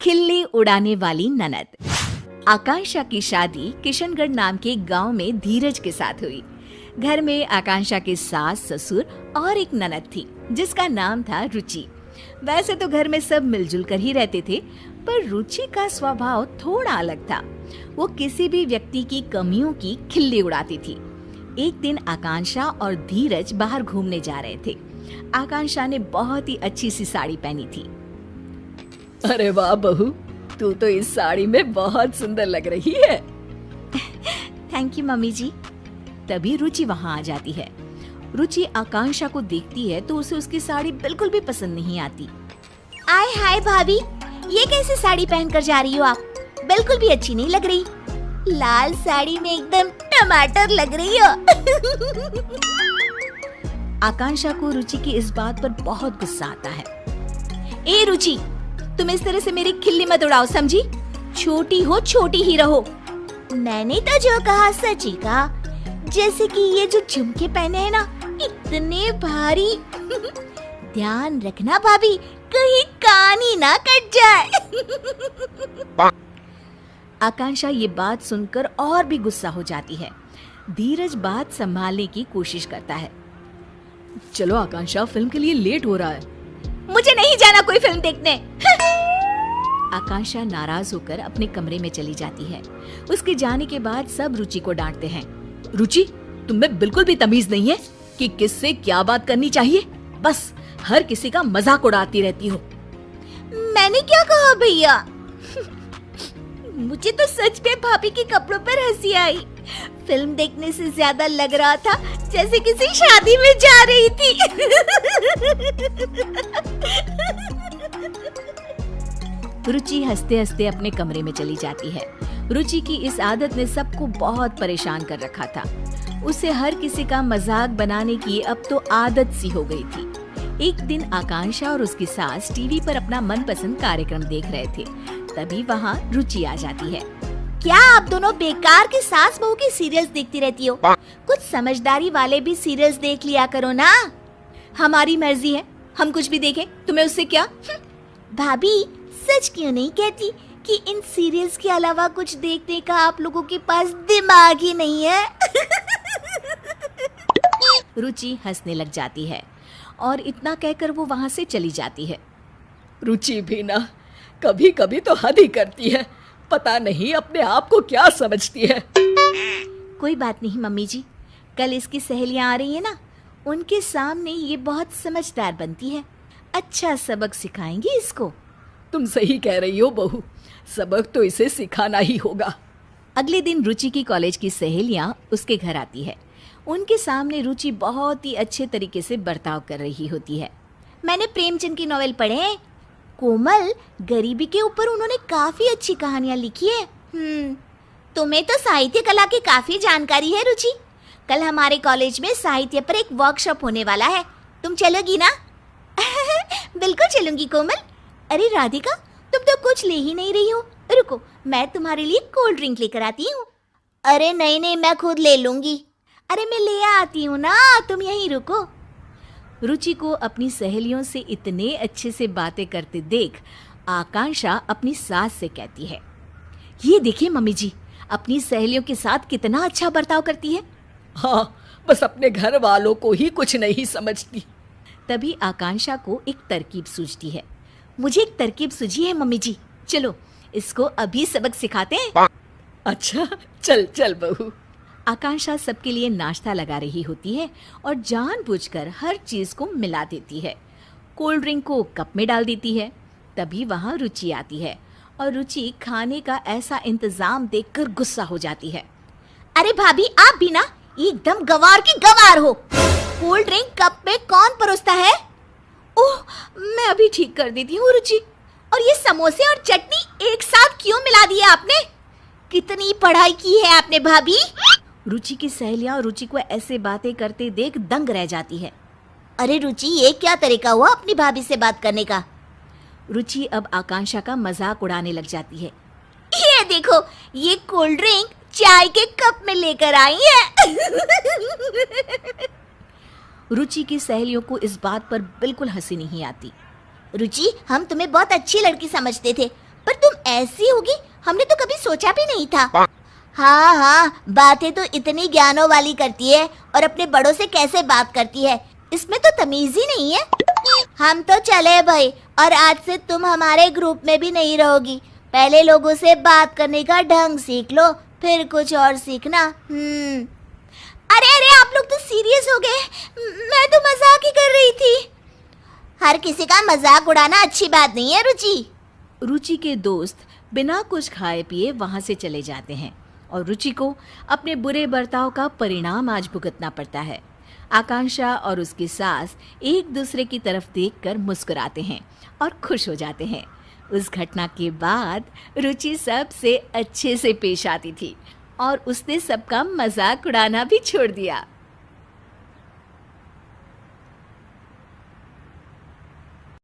खिल्ली उड़ाने वाली ननद। आकांक्षा की शादी किशनगढ़ नाम के गांव में धीरज के साथ हुई। घर में आकांक्षा के सास, ससुर और एक ननद थी जिसका नाम था रुचि। वैसे तो घर में सब मिलजुल कर ही रहते थे, पर रुचि का स्वभाव थोड़ा अलग था। वो किसी भी व्यक्ति की कमियों की खिल्ली उड़ाती थी। एक दिन आकांक्षा और धीरज बाहर घूमने जा रहे थे। आकांक्षा ने बहुत ही अच्छी सी साड़ी पहनी थी। अरे वाह बहू, तू तो इस साड़ी में बहुत सुंदर लग रही है। थैंक यू मम्मी जी। तभी रुचि वहाँ आ जाती है। रुचि आकांक्षा को देखती है तो उसे उसकी साड़ी बिल्कुल भी पसंद नहीं आती। आय हाय भाभी, ये कैसे साड़ी पहनकर जा रही हो आप? बिल्कुल भी अच्छी नहीं लग रही। लाल साड़ी में एकदम टमाटर लग रही हो। आकांक्षा को रुचि की इस बात पर बहुत गुस्सा आता है। ए रुचि, तुम इस तरह से मेरी खिल्ली मत उड़ाओ, समझी? छोटी हो, छोटी ही रहो। मैंने तो जो कहा सच ही कहा। जैसे कि ये जो झुमके पहने हैं ना, इतने भारी। ध्यान रखना भाभी, कहीं कान ही ना कट जाए। आकांक्षा ये बात सुनकर और भी गुस्सा हो जाती है। धीरज बात संभालने की कोशिश करता है। चलो आकांक्षा, फिल्म के लिए लेट हो रहा है। मुझे नहीं जाना कोई फिल्म देखने। आकांक्षा नाराज होकर अपने कमरे में चली जाती है। उसके जाने के बाद सब रुचि को डांटते हैं। रुचि, तुम्हें बिल्कुल भी तमीज नहीं है कि किससे क्या बात करनी चाहिए। बस हर किसी का मजाक उड़ाती रहती हो। मैंने क्या कहा भैया? मुझे तो सच में भाभी के कपड़ों पर हंसी आई। फिल्म देखने से ज्यादा लग रहा था जैसे किसी शादी में जा रही थी। रुचि हंसते हंसते अपने कमरे में चली जाती है। रुचि की इस आदत ने सबको बहुत परेशान कर रखा था। उसे हर किसी का मजाक बनाने की अब तो आदत सी हो गई थी। एक दिन आकांक्षा और उसकी सास टीवी पर अपना मनपसंद कार्यक्रम देख रहे थे। तभी वहाँ रुचि आ जाती है। क्या आप दोनों बेकार के सास बहू के सीरियल्स देखती रहती हो? कुछ समझदारी वाले भी सीरियल्स देख लिया करो ना। हमारी मर्जी है, हम कुछ भी देखें, तुम्हें उससे क्या? भाभी, सच क्यों नहीं कहती कि इन सीरियल्स के अलावा कुछ देखने का आप लोगों के पास दिमाग ही नहीं है? रुचि हंसने लग जाती है और इतना कहकर वो वहाँ से चली जाती है। रुचि भी ना कभी कभी तो हद ही करती है। पता नहीं अपने आप को क्या समझती है। कोई बात नहीं मम्मी जी, कल इसकी सहेलियां आ रही है ना, उनके सामने ये बहुत समझदार बनती है। अच्छा सबक सिखाएंगी इसको। तुम सही कह रही हो बहू, सबक तो इसे सिखाना ही होगा। अगले दिन रुचि की कॉलेज की सहेलियां उसके घर आती है। उनके सामने रुचि बहुत ही अच्छे तरीके से बर्ताव कर रही होती है। मैंने प्रेमचंद की नॉवेल पढ़े हैं। कोमल, गरीबी के ऊपर उन्होंने काफी अच्छी कहानियां लिखी है। तुम्हें तो साहित्य कला की काफी जानकारी है रुचि। कल हमारे कॉलेज में साहित्य पर एक वर्कशॉप होने वाला है, तुम चलोगी ना? बिल्कुल चलूंगी कोमल। अरे राधिका, तुम तो कुछ ले ही नहीं रही हो। रुको, मैं तुम्हारे लिए कोल्ड ड्रिंक लेकर आती हूँ। अरे नहीं, मैं खुद ले लूंगी। अरे मैं ले आती हूँ ना, तुम यहीं रुको। रुचि को अपनी सहेलियों से इतने अच्छे से बातें करते देख आकांक्षा अपनी सास से कहती है, ये देखिए मम्मी जी, अपनी सहेलियों के साथ कितना अच्छा बर्ताव करती है। हाँ, बस अपने घर वालों को ही कुछ नहीं समझती। तभी आकांक्षा को एक तरकीब सूझती है। मुझे एक तरकीब सूझी है मम्मी जी, चलो इसको अभी सबक सिखाते हैं। अच्छा, चल चल बहू। आकांक्षा सबके लिए नाश्ता लगा रही होती है और जानबूझकर हर चीज को मिला देती है। कोल्ड ड्रिंक को कप में डाल देती है। तभी वहाँ रुचि आती है और रुचि खाने का ऐसा इंतजाम देखकर गुस्सा हो जाती है। अरे भाभी, आप भी ना एकदम गवार की गवार हो। कोल्ड ड्रिंक कप में कौन परोसता है? ओह, मैं अभी ठीक कर देती हूँ रुचि। और ये समोसे और चटनी एक साथ क्यों मिला दिया आपने? कितनी पढ़ाई की है आपने भाभी? रुचि की सहेलियां रुचि को ऐसे बातें करते देख दंग रह जाती है। अरे रुचि, ये क्या तरीका हुआ अपनी भाभी से बात करने का? रुचि अब आकांक्षा का मजाक उड़ाने लग जाती है। ये देखो, ये कोल्ड ड्रिंक चाय के कप में लेकर आई है। रुचि की सहेलियों को इस बात पर बिल्कुल हंसी नहीं आती। रुचि, हम तुम्हें बहुत अच्छी लड़की समझते थे, पर तुम ऐसी होगी हमने तो कभी सोचा भी नहीं था। हाँ हाँ, बातें तो इतनी ज्ञानों वाली करती है और अपने बड़ों से कैसे बात करती है, इसमें तो तमीज ही नहीं है। हम तो चले भाई, और आज से तुम हमारे ग्रुप में भी नहीं रहोगी। पहले लोगों से बात करने का ढंग सीख लो, फिर कुछ और सीखना। अरे अरे, आप लोग तो सीरियस हो गए, मैं तो मजाक ही कर रही थी। हर किसी का मजाक उड़ाना अच्छी बात नहीं है रुचि। रुचि के दोस्त बिना कुछ खाए पिए वहां से चले जाते हैं और रुचि को अपने बुरे बर्ताव का परिणाम आज भुगतना पड़ता है। आकांक्षा और उसकी सास एक दूसरे की तरफ देखकर मुस्कुराते हैं और खुश हो जाते हैं। उस घटना के बाद रुचि सबसे अच्छे से पेश आती थी और उसने सबका मजाक उड़ाना भी छोड़ दिया।